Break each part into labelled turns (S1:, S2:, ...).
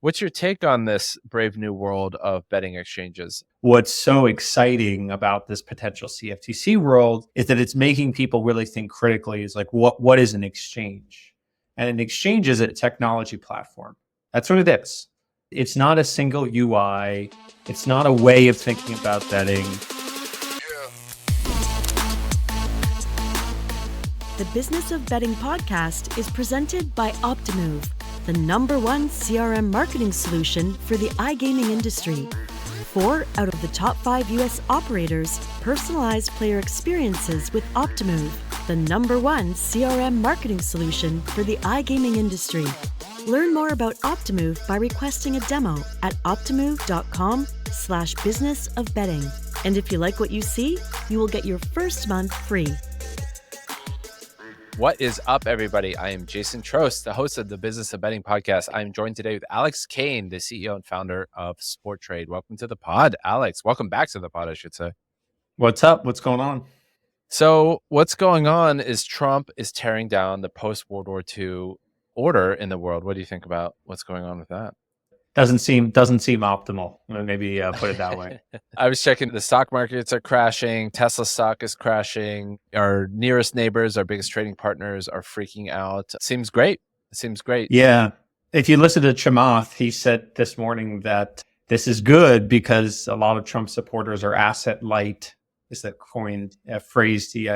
S1: What's your take on this brave new world of betting exchanges?
S2: What's so exciting about this potential CFTC world is that it's making people really think critically is like, what is an exchange? And an exchange is a technology platform. That's what it is. It's not a single UI. It's not a way of thinking about betting.
S3: The Business of Betting podcast is presented by Optimove, the #1 CRM marketing solution for the iGaming industry. 4 out of the top 5 US operators personalize player experiences with Optimove, the #1 CRM marketing solution for the iGaming industry. Learn more about Optimove by requesting a demo at optimove.com/businessofbetting. And if you like what you see, you will get your first month free.
S1: What is up, everybody? I am Jason Trost, the host of the Business of Betting podcast. I'm joined today with Alex Kane, the CEO and founder of Sportrade. Welcome to the pod, Alex. Welcome back to the pod, I should say.
S2: What's up? What's going on?
S1: So what's going on is Trump is tearing down the post-World War II order in the world. What do you think about what's going on with that?
S2: Doesn't seem optimal. Maybe put it that way.
S1: I was checking, the stock markets are crashing. Tesla stock is crashing. Our nearest neighbors, our biggest trading partners are freaking out. Seems great. It seems great.
S2: Yeah. If you listen to Chamath, he said this morning that this is good because a lot of Trump supporters are asset light. Is that a phrase he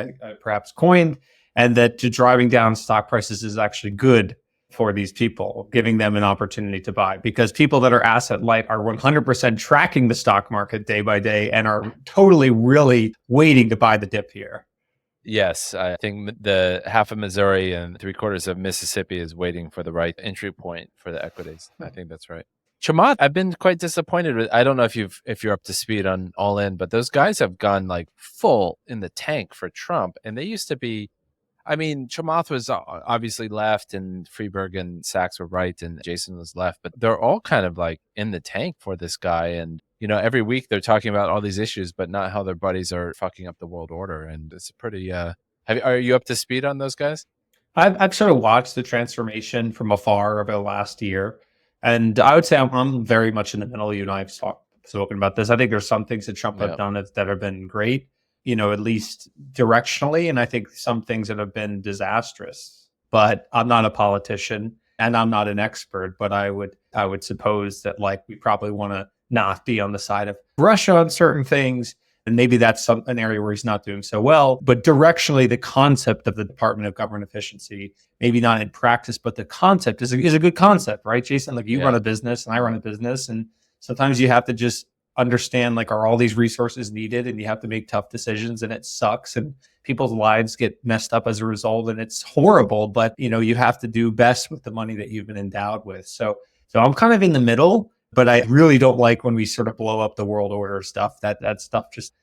S2: perhaps coined, and that driving down stock prices is actually good for these people, giving them an opportunity to buy, because people that are asset light are 100% tracking the stock market day by day and are totally really waiting to buy the dip here.
S1: Yes, I think the half of Missouri and 3/4 of Mississippi is waiting for the right entry point for the equities. I think that's right. Chamath, I've been quite disappointed with. I don't know if you're up to speed on All In, but those guys have gone like full in the tank for Trump, and they used to be. I mean, Chamath was obviously left, and Freeberg and Sachs were right, and Jason was left, but they're all kind of like in the tank for this guy. And, you know, every week they're talking about all these issues, but not how their buddies are fucking up the world order. And it's pretty, are you up to speed on those guys?
S2: I've sort of watched the transformation from afar over the last year. And I would say I'm very much in the middle. You and I have spoken about this. I think there's some things that Trump have done that have been great, you know, at least directionally. And I think some things that have been disastrous. But I'm not a politician and I'm not an expert, but I would suppose that like we probably want to not be on the side of Russia on certain things. And maybe that's an area where he's not doing so well. But directionally, the concept of the Department of Government Efficiency, maybe not in practice, but the concept is a good concept, right, Jason? Like you run a business and I run a business. And sometimes you have to just understand, like, are all these resources needed? And you have to make tough decisions, and it sucks. And people's lives get messed up as a result. And it's horrible. But, you know, you have to do best with the money that you've been endowed with. So I'm kind of in the middle. But I really don't like when we sort of blow up the world order stuff. That stuff just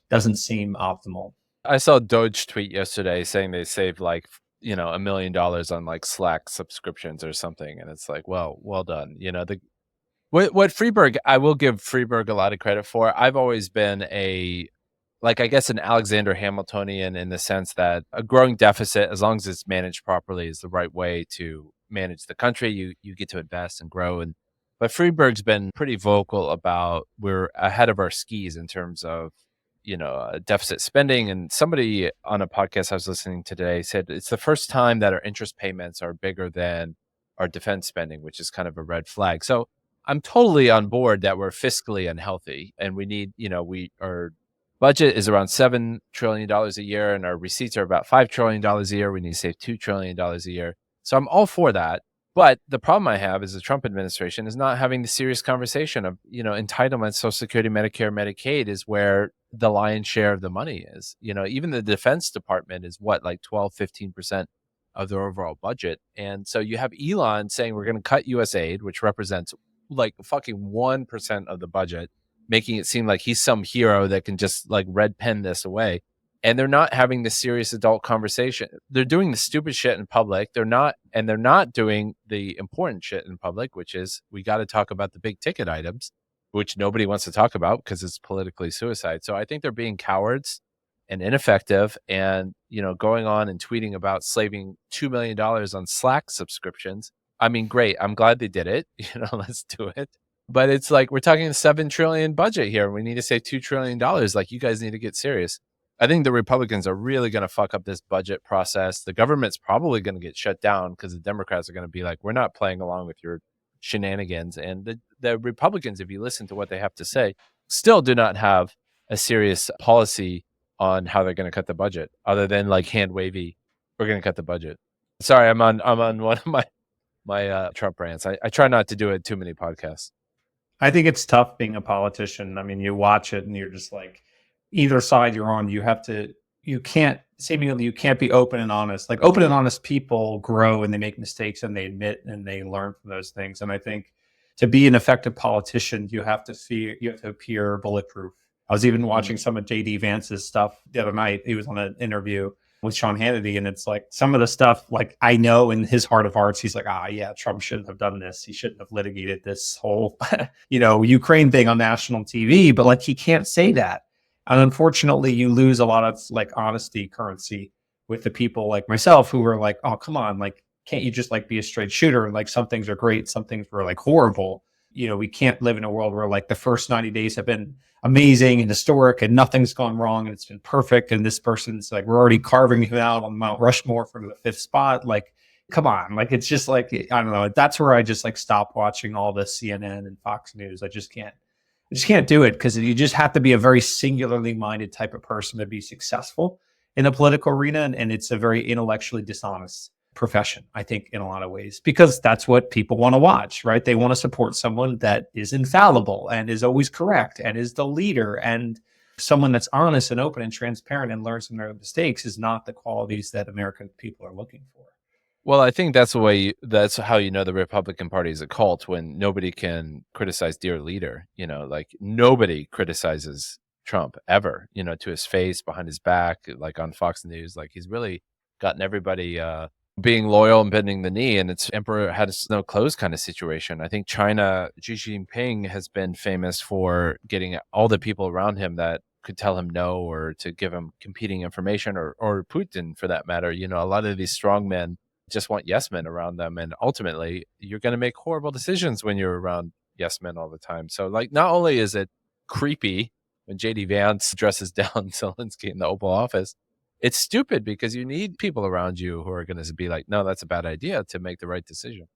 S2: doesn't seem optimal.
S1: I saw Doge tweet yesterday saying they saved like, you know, $1 million on like Slack subscriptions or something. And it's like, well done. You know, what Freeberg, I will give Freeberg a lot of credit for. I've always been I guess an Alexander Hamiltonian in the sense that a growing deficit, as long as it's managed properly, is the right way to manage the country. You get to invest and grow. But Freeberg's been pretty vocal about we're ahead of our skis in terms of, you know, deficit spending. And somebody on a podcast I was listening to today said it's the first time that our interest payments are bigger than our defense spending, which is kind of a red flag. So I'm totally on board that we're fiscally unhealthy and we need, you know, our budget is around $7 trillion a year and our receipts are about $5 trillion a year. We need to save $2 trillion a year. So I'm all for that. But the problem I have is the Trump administration is not having the serious conversation of, you know, entitlements, Social Security, Medicare, Medicaid is where the lion's share of the money is. You know, even the Defense Department is like 12, 15% of their overall budget. And so you have Elon saying we're going to cut US aid, which represents like fucking 1% of the budget, making it seem like he's some hero that can just like red pen this away. And they're not having the serious adult conversation. They're doing the stupid shit in public. They're not doing the important shit in public, which is we got to talk about the big ticket items, which nobody wants to talk about because it's politically suicide. So I think they're being cowards and ineffective and, you know, going on and tweeting about saving $2 million on Slack subscriptions I mean, great. I'm glad they did it. Let's do it. But it's like we're talking a $7 trillion budget here. We need to save $2 trillion. Like, you guys need to get serious. I think the Republicans are really going to fuck up this budget process. The government's probably going to get shut down because the Democrats are going to be like, we're not playing along with your shenanigans. And the Republicans, if you listen to what they have to say, still do not have a serious policy on how they're going to cut the budget, other than like hand wavy, we're going to cut the budget. Sorry, I'm on one of my Trump rants. I try not to do it too many podcasts.
S2: I think it's tough being a politician. I mean, you watch it and you're just like, either side you're on, you can't be open and honest. Like, open and honest people grow and they make mistakes and they admit and they learn from those things. And I think to be an effective politician, you have to appear bulletproof. I was even watching some of JD Vance's stuff the other night. He was on an interview with Sean Hannity, and it's like some of the stuff, like, I know in his heart of hearts, he's like, yeah, Trump shouldn't have done this. He shouldn't have litigated this whole, Ukraine thing on national TV, but like, he can't say that. And unfortunately, you lose a lot of like honesty currency with the people like myself who are like, oh, come on, like, can't you just like be a straight shooter? And like, some things are great, some things were like horrible. We can't live in a world where like the first 90 days have been amazing and historic and nothing's gone wrong and it's been perfect. And this person's like, we're already carving him out on Mount Rushmore for the 5th spot. Like, come on. Like, it's just like, I don't know. That's where I just like stop watching all the CNN and Fox News. I just can't do it, because you just have to be a very singularly minded type of person to be successful in the political arena. And it's a very intellectually dishonest profession, I think, in a lot of ways, because that's what people want to watch, right? They want to support someone that is infallible and is always correct and is the leader, and someone that's honest and open and transparent and learns from their mistakes is not the qualities that American people are looking for.
S1: Well, I think that's how the Republican Party is a cult, when nobody can criticize their leader. Like, nobody criticizes Trump ever, to his face, behind his back, like on Fox News. Like, he's really gotten everybody being loyal and bending the knee, and it's emperor has no clothes kind of situation. I think China, Xi Jinping has been famous for getting all the people around him that could tell him no, or to give him competing information, or Putin for that matter. A lot of these strong men just want yes men around them, and ultimately you're going to make horrible decisions when you're around yes men all the time. So, like, not only is it creepy when JD Vance dresses down Zelensky in the Oval Office, it's stupid because you need people around you who are going to be like, no, that's a bad idea, to make the right decision.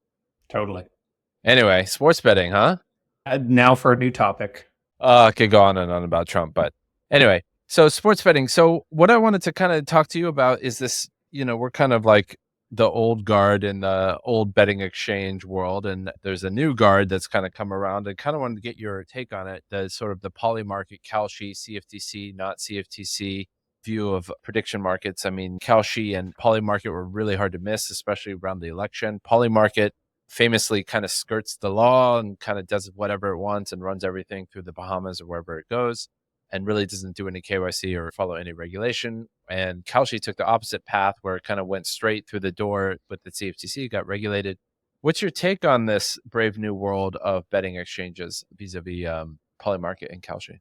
S2: Totally.
S1: Anyway, sports betting, huh?
S2: Now for a new topic.
S1: I could go on and on about Trump, but anyway, so sports betting. So what I wanted to kind of talk to you about is this, we're kind of like the old guard in the old betting exchange world, and there's a new guard that's kind of come around, and kind of wanted to get your take on it. The sort of the polymarket, Kalshi, CFTC, not CFTC view of prediction markets. I mean, Kalshi and polymarket were really hard to miss, especially around the election. Polymarket famously kind of skirts the law and kind of does whatever it wants and runs everything through the Bahamas or wherever it goes, and really doesn't do any KYC or follow any regulation. And Kalshi took the opposite path, where it kind of went straight through the door with the CFTC, got regulated. What's your take on this brave new world of betting exchanges vis-a-vis polymarket and Kalshi?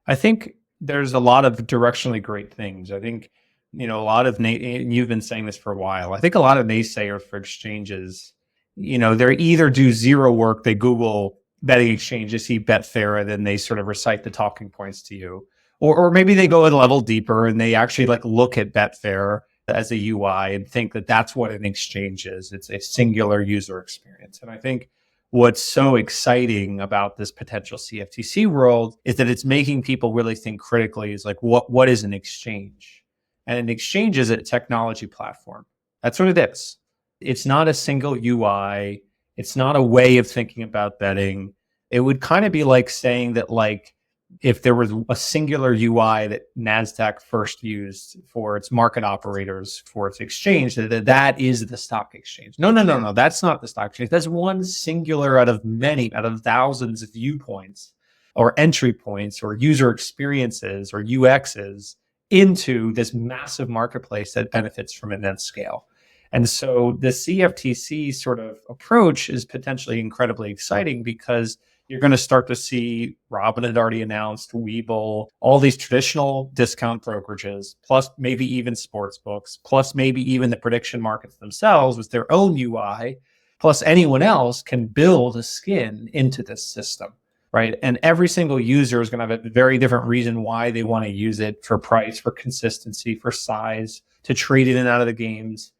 S2: I think there's a lot of directionally great things. I think, a lot of, and you've been saying this for a while, I think a lot of naysayers for exchanges, they either do zero work, they Google betting exchanges, see Betfair, and then they sort of recite the talking points to you. Or maybe they go a level deeper and they actually like look at Betfair as a UI and think that that's what an exchange is. It's a singular user experience. And I think what's so exciting about this potential CFTC world is that it's making people really think critically. Is like, what is an exchange? And an exchange is a technology platform. That's what it is. It's not a single UI. It's not a way of thinking about betting. It would kind of be like saying that, like, if there was a singular UI that NASDAQ first used for its market operators, for its exchange, that is the stock exchange. No. That's not the stock exchange. That's one singular out of thousands of viewpoints or entry points or user experiences or UXs into this massive marketplace that benefits from immense scale. And so the CFTC sort of approach is potentially incredibly exciting, because you're going to start to see, Robin had already announced, Webull, all these traditional discount brokerages, plus maybe even sports books, plus maybe even the prediction markets themselves with their own UI, plus anyone else can build a skin into this system, right? And every single user is going to have a very different reason why they want to use it, for price, for consistency, for size, to trade in and out of the games.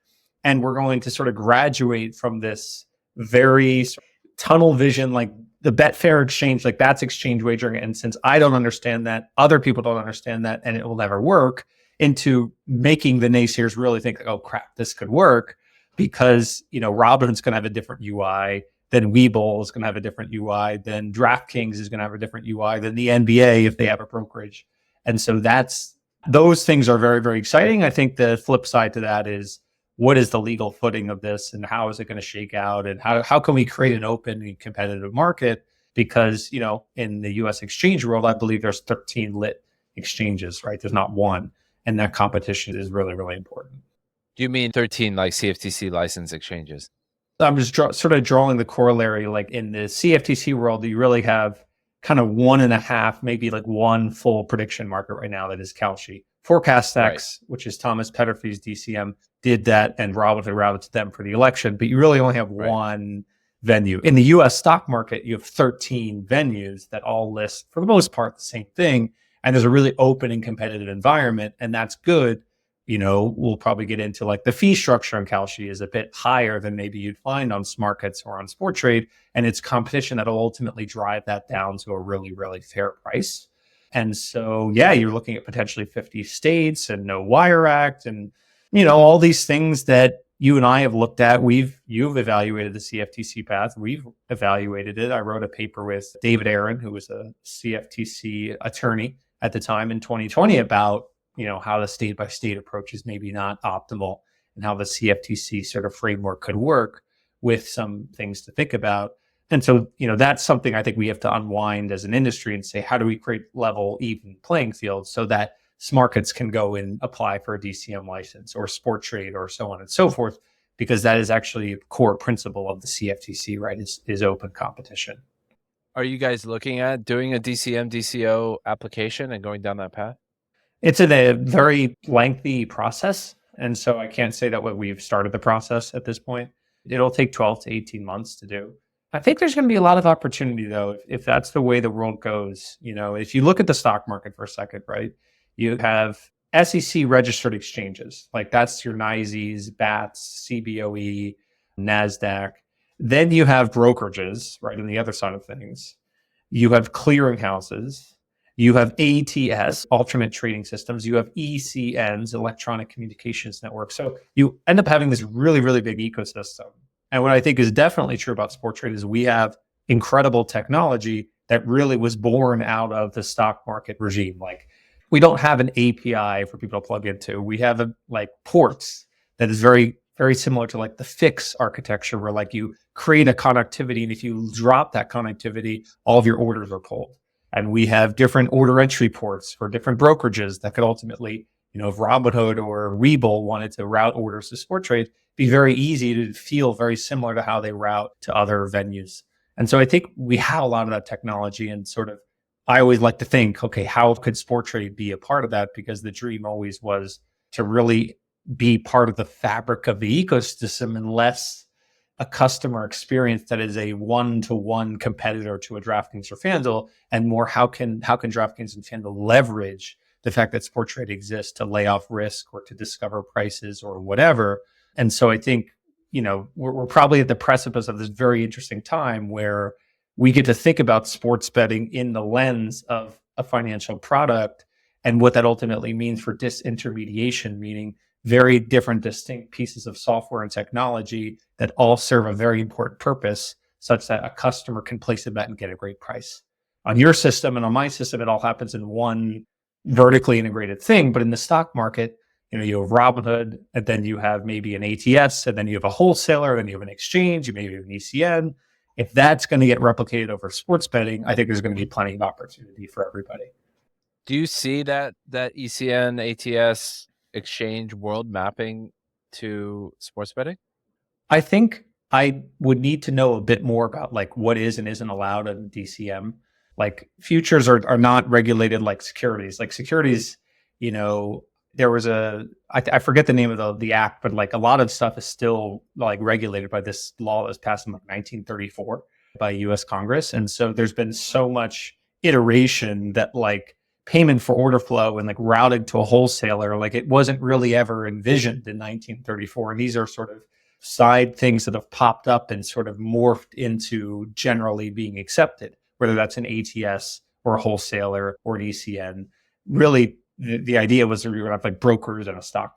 S2: And we're going to sort of graduate from this very tunnel vision, like the Betfair exchange, like that's exchange wagering. And since I don't understand that, other people don't understand that, and it will never work, into making the naysayers really think, like, oh crap, this could work, because, Robinhood's going to have a different UI, then Webull is going to have a different UI, then DraftKings is going to have a different UI, than the NBA if they have a brokerage. And so those things are very, very exciting. I think the flip side to that is, what is the legal footing of this, and how is it going to shake out, and how can we create an open and competitive market? Because, in the US exchange world, I believe there's 13 lit exchanges, right? There's not one. And that competition is really, really important.
S1: Do you mean 13 like CFTC license exchanges?
S2: I'm just sort of drawing the corollary. Like in the CFTC world, you really have kind of 1.5, maybe like one full prediction market right now, that is Kalshi. ForecastX, right, which is Thomas Petterfy's DCM, did that, and Robinhood routed to them for the election. But you really only have one venue. In the US stock market, you have 13 venues that all list, for the most part, the same thing. And there's a really open and competitive environment, and that's good. We'll probably get into like the fee structure on Kalshi is a bit higher than maybe you'd find on Smarkets or on Sportrade. And it's competition that'll ultimately drive that down to a really, really fair price. And so, yeah, you're looking at potentially 50 states and no Wire Act, and, all these things that you and I have looked at. You've evaluated the CFTC path. We've evaluated it. I wrote a paper with David Aaron, who was a CFTC attorney at the time in 2020, about how the state by state approach is maybe not optimal, and how the CFTC sort of framework could work, with some things to think about. And so, that's something I think we have to unwind as an industry and say, how do we create level, even playing fields so that Smarkets can go and apply for a DCM license, or Sportrade, or so on and so forth, because that is actually a core principle of the CFTC, right? Is open competition.
S1: Are you guys looking at doing a DCM, DCO application and going down that path?
S2: It's a very lengthy process. And so I can't say that we've started the process at this point. It'll take 12 to 18 months to do. I think there's going to be a lot of opportunity, though, if that's the way the world goes. If you look at the stock market for a second, right, you have SEC registered exchanges, like that's your NYSEs, BATS, CBOE, NASDAQ. Then you have brokerages, right, on the other side of things. You have clearinghouses. You have ATS, alternate trading systems. You have ECNs, electronic communications networks. So you end up having this really, really big ecosystem. And what I think is definitely true about Sportrade is we have incredible technology that really was born out of the stock market regime. Like, we don't have an API for people to plug into. We have ports that is very, very similar to like the FIX architecture, where like you create a connectivity, and if you drop that connectivity, all of your orders are pulled. And we have different order entry ports for different brokerages that could ultimately, if Robinhood or Webull wanted to route orders to Sportrade, be very easy to feel very similar to how they route to other venues. And so I think we have a lot of that technology, and sort of, I always like to think, okay, how could Sportrade be a part of that? Because the dream always was to really be part of the fabric of the ecosystem, and less a customer experience that is a one-to-one competitor to a DraftKings or FanDuel, and more how can DraftKings and FanDuel leverage the fact that Sportrade exists to lay off risk, or to discover prices, or whatever. And so I think, we're probably at the precipice of this very interesting time where we get to think about sports betting in the lens of a financial product, and what that ultimately means for disintermediation, meaning very different, distinct pieces of software and technology that all serve a very important purpose, such that a customer can place a bet and get a great price. On your system and on my system, it all happens in one vertically integrated thing. But in the stock market, you have Robinhood, and then you have maybe an ATS, and then you have a wholesaler, and then you have an exchange, you maybe have an ECN. If that's going to get replicated over sports betting, I think there's going to be plenty of opportunity for everybody.
S1: Do you see that ECN, ATS exchange world mapping to sports betting?
S2: I think I would need to know a bit more about like what is and isn't allowed in DCM. Like, futures are not regulated like securities. Like securities, there was I forget the name of the act, but like a lot of stuff is still like regulated by this law that was passed in like 1934 by US Congress. And so there's been so much iteration that like payment for order flow and like routing to a wholesaler, like it wasn't really ever envisioned in 1934. And these are sort of side things that have popped up and sort of morphed into generally being accepted, whether that's an ATS or a wholesaler or an ECN. Really, the idea was that we would have like brokers and a stock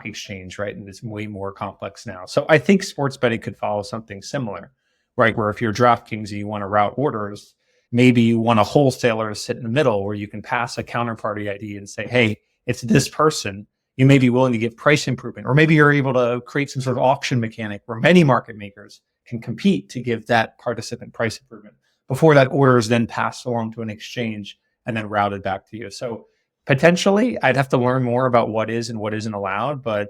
S2: exchange, right? And it's way more complex now. So I think sports betting could follow something similar, right? Where if you're DraftKings and you want to route orders, maybe you want a wholesaler to sit in the middle where you can pass a counterparty ID and say, hey, it's this person. You may be willing to give price improvement, or maybe you're able to create some sort of auction mechanic where many market makers can compete to give that participant price improvement before that order is then passed along to an exchange and then routed back to you. So potentially, I'd have to learn more about what is and what isn't allowed. But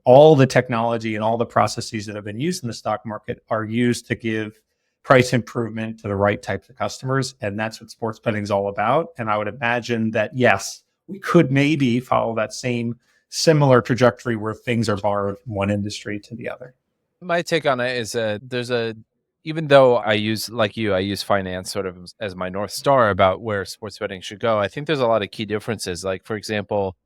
S2: all the technology and all the processes that have been used in the stock market are used to give price improvement to the right types of customers. And that's what sports betting is all about. And I would imagine that, yes, we could maybe follow that same similar trajectory where things are borrowed from one industry to the other.
S1: My take on it is even though I use finance sort of as my North Star about where sports betting should go, I think there's a lot of key differences. Like, for example,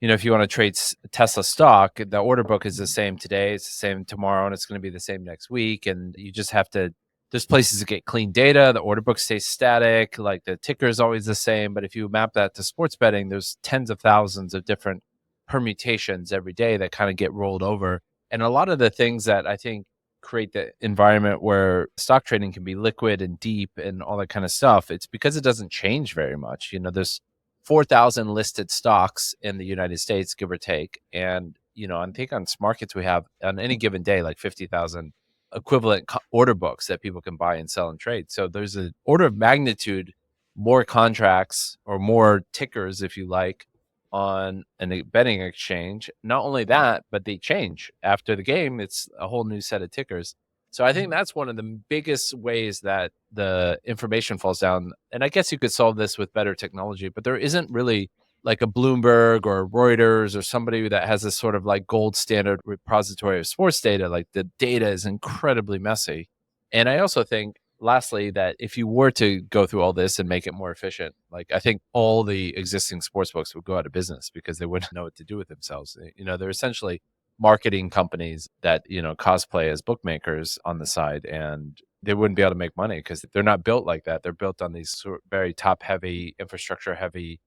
S1: if you want to trade Tesla stock, the order book is the same today, it's the same tomorrow, and it's going to be the same next week. And you just have to, there's places to get clean data. The order book stays static, like the ticker is always the same. But if you map that to sports betting, there's tens of thousands of different permutations every day that kind of get rolled over. And a lot of the things that I think create the environment where stock trading can be liquid and deep and all that kind of stuff, it's because it doesn't change very much. There's 4,000 listed stocks in the United States, give or take. And, I think on Smarkets, we have on any given day, like 50,000 equivalent order books that people can buy and sell and trade. So there's an order of magnitude more contracts or more tickers, if you like, on a betting exchange. Not only that, but they change after the game. It's a whole new set of tickers. So I think that's one of the biggest ways that the information falls down. And I guess you could solve this with better technology, but there isn't really like a Bloomberg or Reuters or somebody that has this sort of like gold standard repository of sports data. Like, the data is incredibly messy. And I also think, lastly, that if you were to go through all this and make it more efficient, like, I think all the existing sports books would go out of business because they wouldn't know what to do with themselves. They're essentially marketing companies that, cosplay as bookmakers on the side, and they wouldn't be able to make money because they're not built like that. They're built on these sort of very top heavy, infrastructure heavy,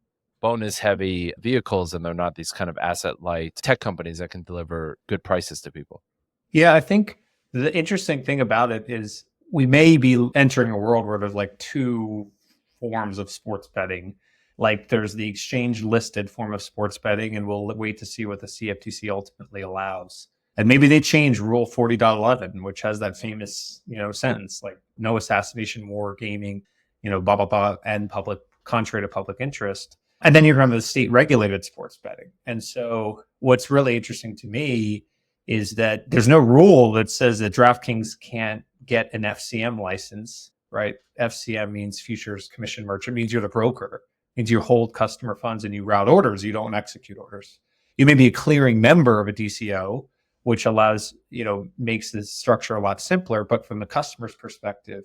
S1: bonus heavy vehicles, and they're not these kind of asset light tech companies that can deliver good prices to people.
S2: Yeah, I think the interesting thing about it is we may be entering a world where there's like two forms of sports betting. Like, there's the exchange listed form of sports betting, and we'll wait to see what the CFTC ultimately allows. And maybe they change Rule 40.11, which has that famous, sentence like no assassination, war, gaming, blah, blah, blah, and public, contrary to public interest. And then you're going to have the state regulated sports betting. And so what's really interesting to me is that there's no rule that says that DraftKings can't get an FCM license, right? FCM means futures commission merchant, means you're the broker, means you hold customer funds and you route orders, you don't execute orders. You may be a clearing member of a DCO, which allows, makes this structure a lot simpler, but from the customer's perspective,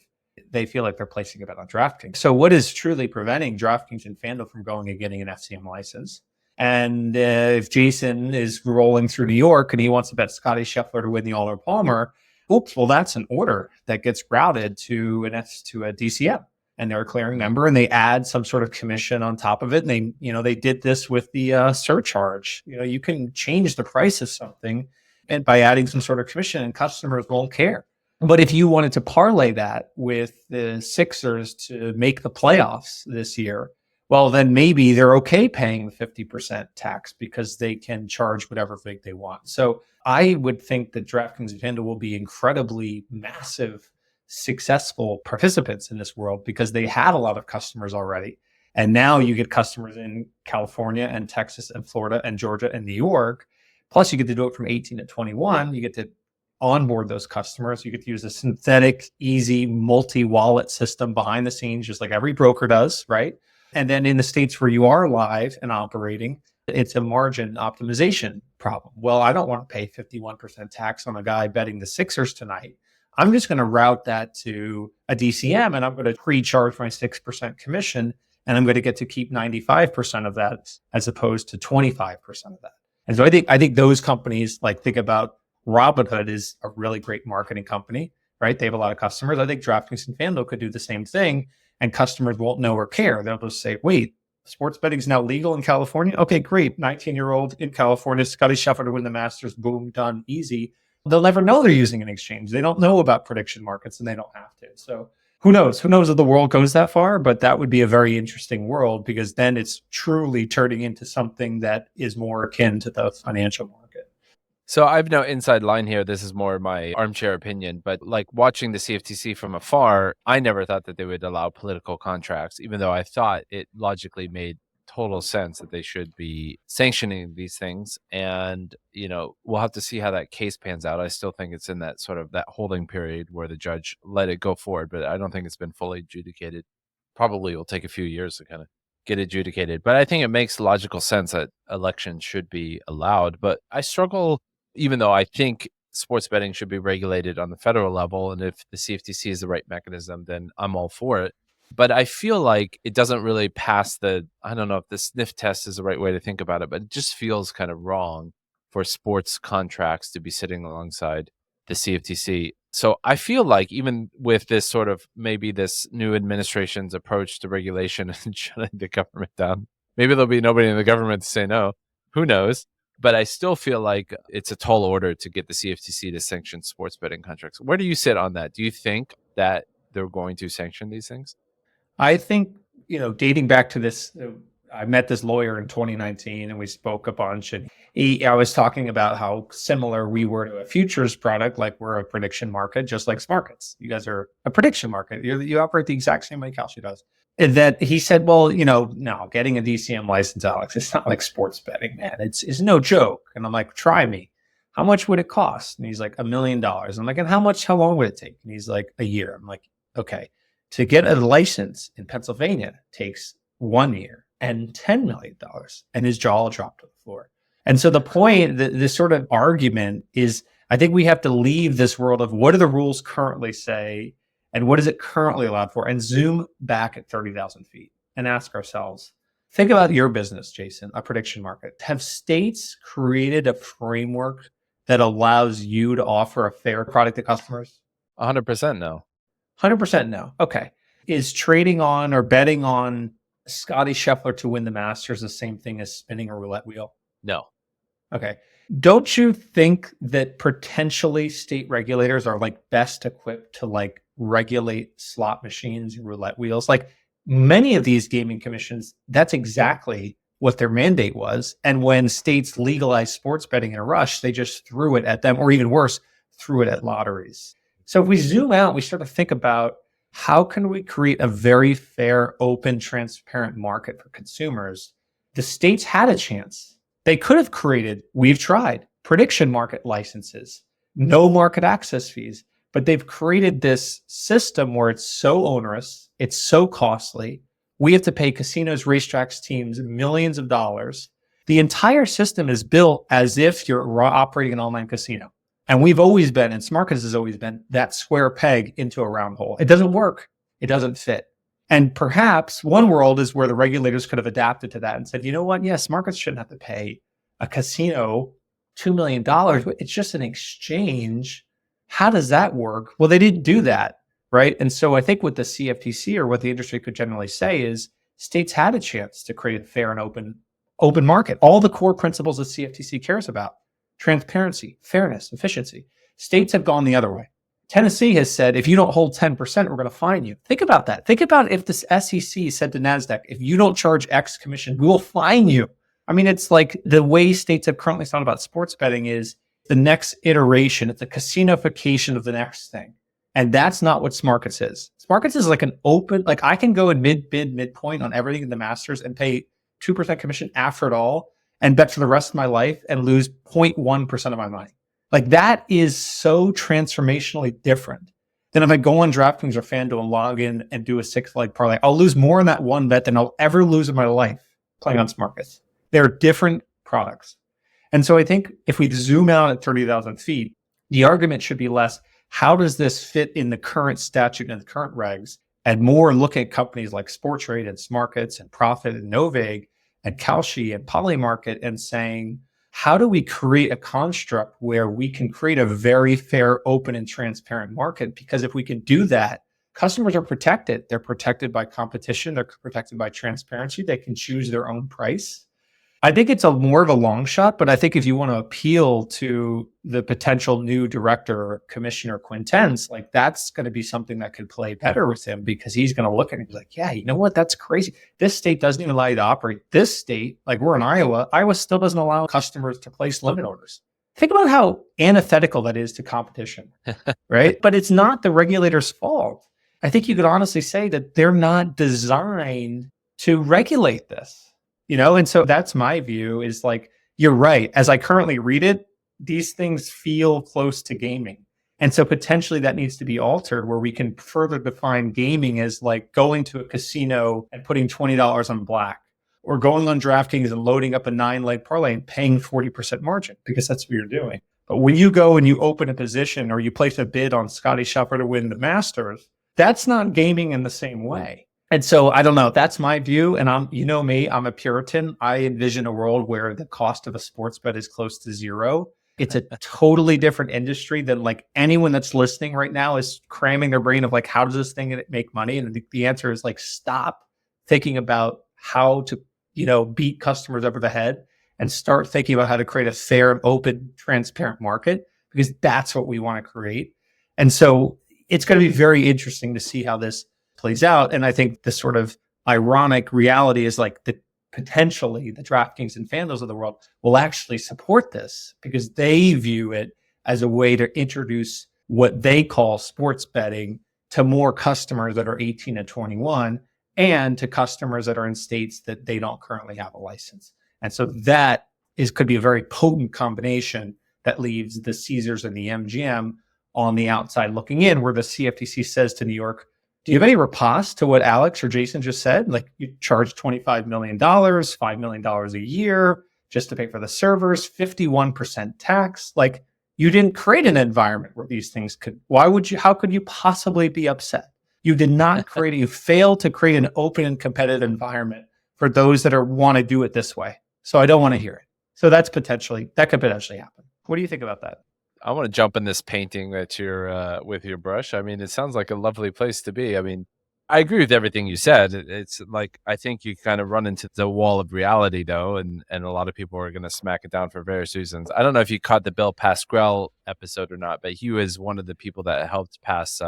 S2: they feel like they're placing a bet on DraftKings. So what is truly preventing DraftKings and FanDuel from going and getting an FCM license? And if Jason is rolling through New York and he wants to bet Scotty Scheffler to win the Arnold Palmer, oops, well, that's an order that gets routed to a DCM, and they're a clearing member, and they add some sort of commission on top of it. And they did this with the surcharge. You can change the price of something and by adding some sort of commission, and customers won't care. But if you wanted to parlay that with the Sixers to make the playoffs this year, well, then maybe they're okay paying the 50% tax because they can charge whatever rate they want. So I would think that DraftKings and FanDuel will be incredibly massive, successful participants in this world because they had a lot of customers already. And now you get customers in California and Texas and Florida and Georgia and New York. Plus, you get to do it from 18 to 21. You get to onboard those customers. You get to use a synthetic, easy, multi-wallet system behind the scenes, just like every broker does, right? And then in the states where you are live and operating, It's a margin optimization problem. Well, I don't want to pay 51% tax on a guy betting the Sixers tonight. I'm just going to route that to a DCM and I'm going to pre-charge my 6% commission and I'm going to get to keep 95% of that as opposed to 25% of that. And so I think those companies, like, think about Robinhood is a really great marketing company, right? They have a lot of customers. I think DraftKings and FanDuel could do the same thing and customers won't know or care. They'll just say, wait, sports betting is now legal in California. Okay, great. 19-year-old in California, Scottie Scheffler to win the Masters. Boom, done, easy. They'll never know they're using an exchange. They don't know about prediction markets and they don't have to. So who knows? Who knows if the world goes that far? But that would be a very interesting world because then it's truly turning into something that is more akin to the financial market.
S1: So I've no inside line here. This is more my armchair opinion, but like watching the CFTC from afar, I never thought that they would allow political contracts, even though I thought it logically made total sense that they should be sanctioning these things. And, we'll have to see how that case pans out. I still think it's in that sort of that holding period where the judge let it go forward, but I don't think it's been fully adjudicated. Probably will take a few years to kind of get adjudicated, but I think it makes logical sense that elections should be allowed. But I struggle, even though I think sports betting should be regulated on the federal level, and if the CFTC is the right mechanism, then I'm all for it. But I feel like it doesn't really pass I don't know if the sniff test is the right way to think about it, but it just feels kind of wrong for sports contracts to be sitting alongside the CFTC. So I feel like even with this sort of maybe this new administration's approach to regulation and shutting the government down, maybe there'll be nobody in the government to say no. Who knows? But I still feel like it's a tall order to get the CFTC to sanction sports betting contracts. Where do you sit on that? Do you think that they're going to sanction these things?
S2: I think, dating back to this, I met this lawyer in 2019 and we spoke a bunch. And I was talking about how similar we were to a futures product, like we're a prediction market, just like Smarkets. You guys are a prediction market. You operate the exact same way Kalshi does. And that he said, well, no, getting a DCM license, Alex, it's not like sports betting, man. It's no joke. And I'm like, try me. How much would it cost? And he's like, $1 million. I'm like, and how long would it take? And he's like, a year. I'm like, okay. To get a license in Pennsylvania takes 1 year and $10 million. And his jaw dropped to the floor. And so the point, this sort of argument is, I think we have to leave this world of what do the rules currently say and what is it currently allowed for, and zoom back at 30,000 feet and ask ourselves, think about your business, Jason, a prediction market. Have states created a framework that allows you to offer a fair product to customers?
S1: 100% no.
S2: 100% no. Okay. Is trading on or betting on Scottie Scheffler to win the Masters the same thing as spinning a roulette wheel?
S1: No.
S2: Okay. Don't you think that potentially state regulators are best equipped to regulate slot machines and roulette wheels? Many of these gaming commissions, that's exactly what their mandate was. And when states legalized sports betting in a rush, they just threw it at them, or even worse, threw it at lotteries. So if we zoom out, we start to think about how can we create a very fair, open, transparent market for consumers? The states had a chance. They could have created, we've tried, prediction market licenses, no market access fees, but they've created this system where it's so onerous, it's so costly. We have to pay casinos, racetracks, teams millions of dollars. The entire system is built as if you're operating an online casino. And we've always been, and Smarkets has always been, that square peg into a round hole. It doesn't work. It doesn't fit. And perhaps one world is where the regulators could have adapted to that and said, you know what? Yes, Smarkets shouldn't have to pay a casino $2 million. It's just an exchange. How does that work? Well, they didn't do that, right? And so I think what the CFTC or what the industry could generally say is states had a chance to create a fair and open market. All the core principles that CFTC cares about: transparency, fairness, efficiency. States have gone the other way. Tennessee has said, if you don't hold 10%, we're going to fine you. Think about that. Think about if the SEC said to NASDAQ, if you don't charge X commission, we will fine you. I mean, it's like the way states have currently thought about sports betting is the next iteration. It's a casinofication of the next thing. And that's not what Smarkets is. Smarkets is like an open, I can go in midpoint on everything in the Masters and pay 2% commission after it all and bet for the rest of my life and lose 0.1% of my money. That is so transformationally different than if I go on DraftKings or FanDuel and log in and do a 6-leg parlay. I'll lose more in that one bet than I'll ever lose in my life playing on Smarkets. They're different products. And so I think if we zoom out at 30,000 feet, the argument should be less, how does this fit in the current statute and the current regs? And more look at companies like Sportrade and Smarkets and Profit and Novig and Kalshi and Polymarket and saying, how do we create a construct where we can create a very fair, open, and transparent market? Because if we can do that, customers are protected. They're protected by competition. They're protected by transparency. They can choose their own price. I think it's more of a long shot, but I think if you want to appeal to the potential new director or commissioner Quintens, like that's going to be something that could play better with him, because he's going to look at it and be like, yeah, you know what? That's crazy. This state doesn't even allow you to operate. This state, like we're in Iowa, Iowa still doesn't allow customers to place limit orders. Think about how antithetical that is to competition, right? But it's not the regulator's fault. I think you could honestly say that they're not designed to regulate this. And so that's my view, is like, you're right. As I currently read it, these things feel close to gaming. And so potentially that needs to be altered, where we can further define gaming as like going to a casino and putting $20 on black, or going on DraftKings and loading up a 9-leg parlay and paying 40% margin, because that's what you're doing. But when you go and you open a position or you place a bid on Scottie Scheffler to win the Masters, that's not gaming in the same way. And so I don't know. That's my view. And you know me, I'm a Puritan. I envision a world where the cost of a sports bet is close to zero. It's a totally different industry than like anyone that's listening right now is cramming their brain of like, how does this thing make money? And the answer is like, stop thinking about how to, beat customers over the head and start thinking about how to create a fair, open, transparent market, because that's what we want to create. And so it's going to be very interesting to see how this plays out. And I think the sort of ironic reality is like that potentially the DraftKings and FanDuels of the world will actually support this, because they view it as a way to introduce what they call sports betting to more customers that are 18 and 21, and to customers that are in states that they don't currently have a license. And so that could be a very potent combination that leaves the Caesars and the MGM on the outside looking in, where the CFTC says to New York, do you have any riposte to what Alex or Jason just said? Like, you charge $25 million, $5 million a year just to pay for the servers, 51% tax. Like, you didn't create an environment where these things how could you possibly be upset? You did not create you failed to create an open and competitive environment for those that want to do it this way. So I don't want to hear it. So that could potentially happen. What do you think about that?
S1: I want to jump in this painting that you're with your brush. I mean, it sounds like a lovely place to be. I mean, I agree with everything you said. It's like, I think you kind of run into the wall of reality, though, and a lot of people are going to smack it down for various reasons. I don't know if you caught the Bill Pascrell episode or not, but he was one of the people that helped pass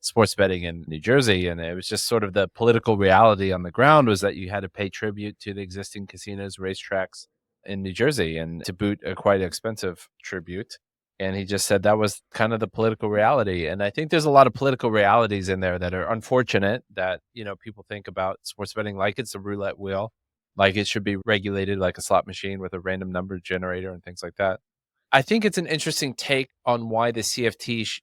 S1: sports betting in New Jersey. And it was just sort of the political reality on the ground was that you had to pay tribute to the existing casinos, racetracks in New Jersey, and to boot a quite expensive tribute. And he just said that was kind of the political reality. And I think there's a lot of political realities in there that are unfortunate, that, people think about sports betting like it's a roulette wheel, like it should be regulated like a slot machine with a random number generator and things like that. I think it's an interesting take on why the CFTC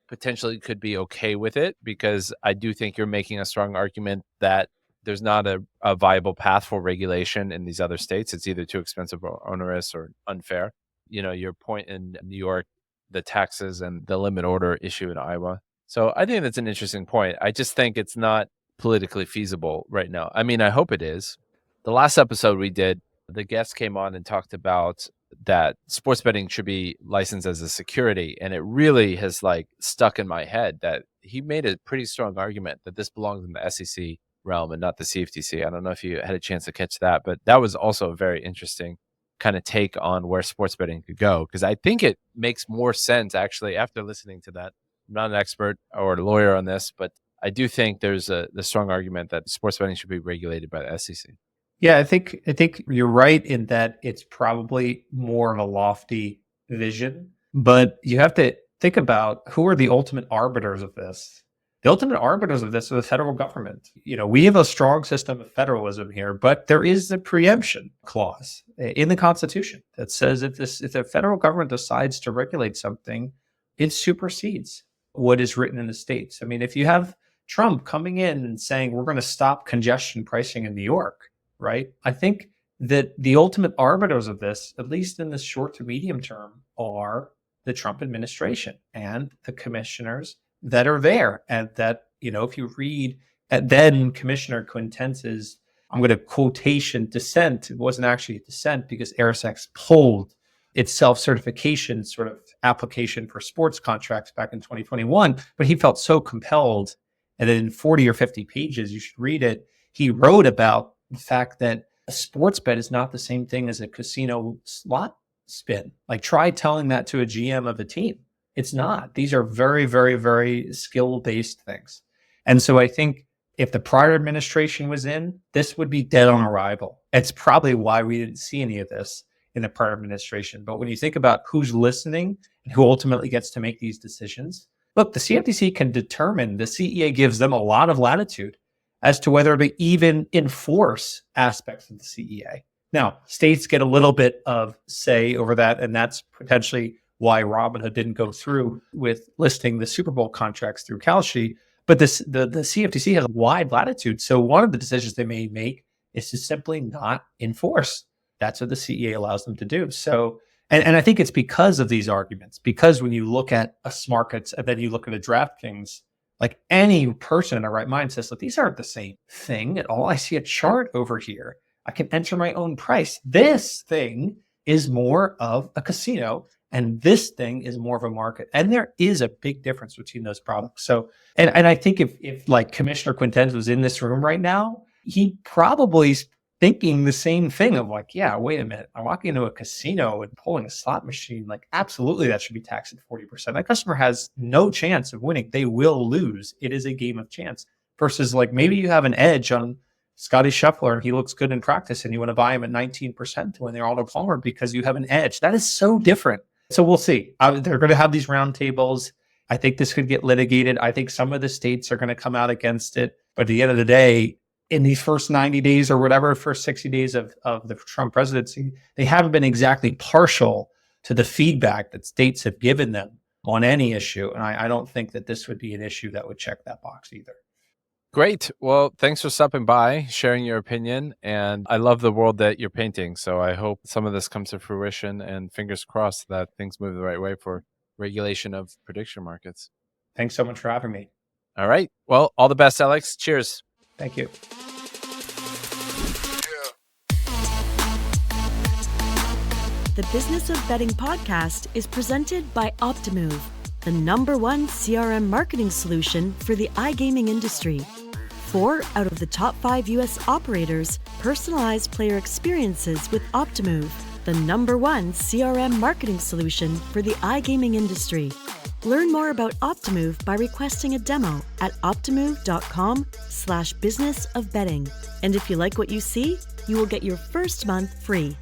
S1: potentially could be okay with it, because I do think you're making a strong argument that there's not a viable path for regulation in these other states. It's either too expensive or onerous or unfair. Your point in New York, the taxes and the limit order issue in Iowa. So I think that's an interesting point. I just think it's not politically feasible right now. I mean, I hope it is. The last episode we did, the guest came on and talked about that sports betting should be licensed as a security. And it really has stuck in my head that he made a pretty strong argument that this belongs in the SEC realm and not the CFTC. I don't know if you had a chance to catch that, but that was also very interesting kind of take on where sports betting could go, because I think it makes more sense actually after listening to that. I'm not an expert or a lawyer on this, but I do think there's the strong argument that sports betting should be regulated by the SEC.
S2: Yeah, I think you're right in that it's probably more of a lofty vision, but you have to think about who are the ultimate arbiters of this. The ultimate arbiters of this are the federal government. We have a strong system of federalism here, but there is a preemption clause in the Constitution that says if the federal government decides to regulate something, it supersedes what is written in the states. I mean, if you have Trump coming in and saying, we're going to stop congestion pricing in New York, right? I think that the ultimate arbiters of this, at least in the short to medium term, are the Trump administration and the commissioners that are there. And that, if you read then Commissioner Quintence's, I'm going to quotation dissent, it wasn't actually a dissent because ARSX pulled its self-certification sort of application for sports contracts back in 2021, but he felt so compelled. And then in 40 or 50 pages, you should read it, he wrote about the fact that a sports bet is not the same thing as a casino slot spin. Like, try telling that to a GM of a team. It's not. These are very, very, very skill-based things. And so I think if the prior administration was in, this would be dead on arrival. It's probably why we didn't see any of this in the prior administration. But when you think about who's listening and who ultimately gets to make these decisions, look, the CFTC can determine, the CEA gives them a lot of latitude as to whether to even enforce aspects of the CEA. Now, states get a little bit of say over that, and that's potentially why Robinhood didn't go through with listing the Super Bowl contracts through Kalshi. But the CFTC has a wide latitude. So one of the decisions they may make is to simply not enforce. That's what the CEA allows them to do. So, and I think it's because of these arguments, because when you look at a SmartCats and then you look at a DraftKings, like, any person in their right mind says, look, these aren't the same thing at all. I see a chart over here. I can enter my own price. This thing is more of a casino, and this thing is more of a market. And there is a big difference between those products. So, and I think if like Commissioner Quintence was in this room right now, he probably is thinking the same thing of like, yeah, wait a minute. I'm walking into a casino and pulling a slot machine. Like, absolutely, that should be taxed at 40%. That customer has no chance of winning. They will lose. It is a game of chance. Versus, like, maybe you have an edge on Scotty Scheffler and he looks good in practice and you want to buy him at 19% to win the Arnold Palmer because you have an edge. That is so different. So we'll see. They're going to have these roundtables. I think this could get litigated. I think some of the states are going to come out against it. But at the end of the day, in these first 90 days or whatever, first 60 days of the Trump presidency, they haven't been exactly partial to the feedback that states have given them on any issue. And I don't think that this would be an issue that would check that box either.
S1: Great. Well, thanks for stopping by, sharing your opinion. And I love the world that you're painting. So I hope some of this comes to fruition, and fingers crossed that things move the right way for regulation of prediction markets.
S2: Thanks so much for having me.
S1: All right. Well, all the best, Alex. Cheers.
S2: Thank you.
S3: The Business of Betting podcast is presented by Optimove, the #1 CRM marketing solution for the iGaming industry. 4 out of the top 5 U.S. operators personalize player experiences with Optimove, the #1 CRM marketing solution for the iGaming industry. Learn more about Optimove by requesting a demo at optimove.com/businessofbetting. And if you like what you see, you will get your first month free.